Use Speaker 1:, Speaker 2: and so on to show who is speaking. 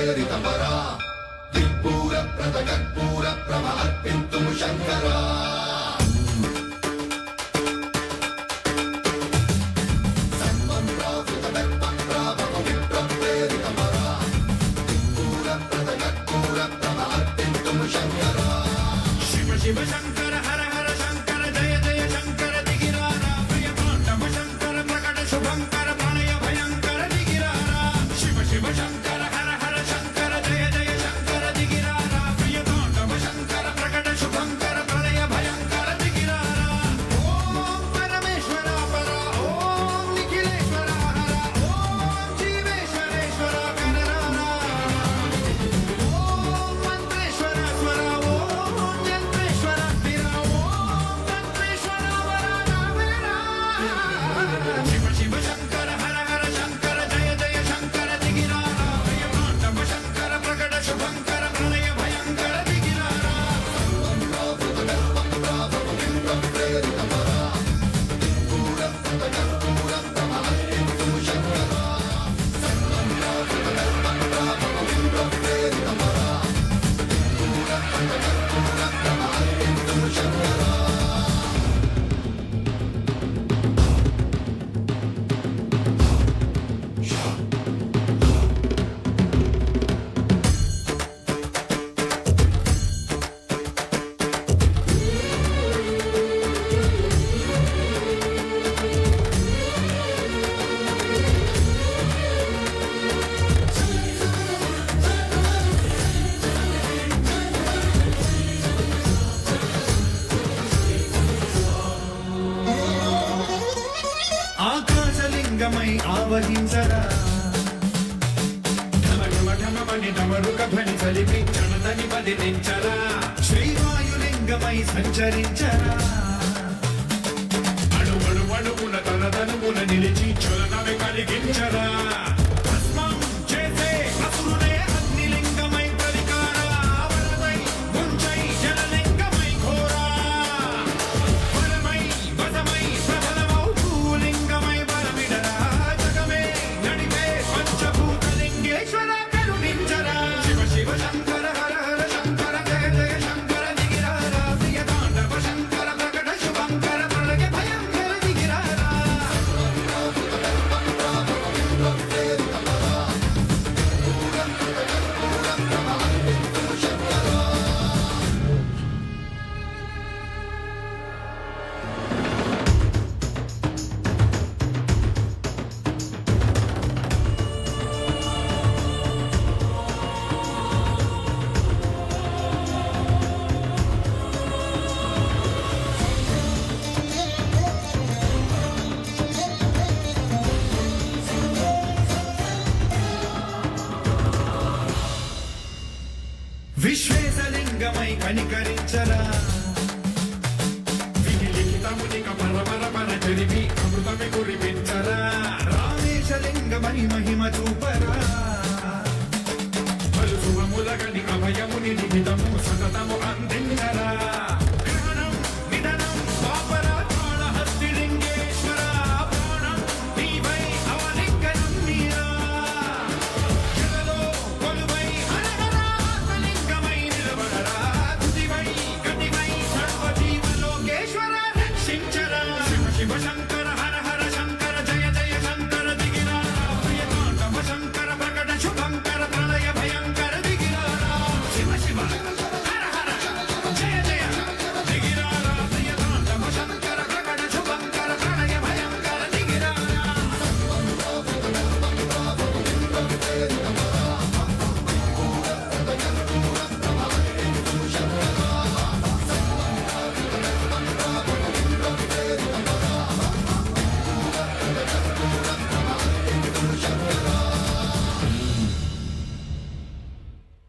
Speaker 1: ప్రేరితపరా దిక్పూర ప్రతకర్పూర ప్రభ అర్పింతుము శంకరా
Speaker 2: శివ శంకర హర హర శంకర జయ జయ శంకర దిగిరారా ప్రియతాండవ శంకర ప్రకట శుభంకర ప్రణయ భయంకర దిగిరారా శివ శివ శంకర హర హర శంకర జయ జయ శంకర దిగిరారా ప్రియతాండవ శంకర ప్రకట శుభంకర ప్రణయ భయంకర దిగిరారా ఓం పరమేశ్వర పర ఓం నిఖిలేశ్వర హర ఓం జీవేశ్వరేశ్వర కనరారా ఓం మంత్రేశ్వర స్వర ఓం యంత్రేశ్వర స్థిర ఓం తంత్రేశ్వర వరదావేరా శివ శివ శంకర హర హర శంకర జయ జయ శంకర దిగిరారా ప్రియతాండవ శంకర ప్రకట శుభంకర ప్రణయ భయంకర దిగిరారా ఆకాశలింగమై ఆవహించరా ఢమ ఢమ ఢమమని డమరుక ధ్వని సలిపి క్షణతని బదిలించరా శ్రీవాయులింగమై సంచరించరా అడుగడు అడుగున తన తనువున నిలిచి జ్వలనమే కలిగించరా భస్మం చేసే అసురునే అగ్నిలింగమై ప్రతికారా వరదై ముంచై జలలింగమై ఘోరా వరమై వసమై ప్రబలమౌ భూలింగమై బలమిడరా జగమే నడిపే పంచభూతలింగేశ్వర కరుణించరా శివ శివ శంకర హర హర శంకర జయ జయ శంకర దిగిరారా ప్రియతాండవ శంకర ప్రకట శుభంకర ప్రళయ భయంకర దిగిరారా విశ్వేశలింగమై కనికరించరా విలిఖితమునిక పరమర పర జరిపి అమృతమి కురిపించరా రామేశలింగమై మహిమ చూపరా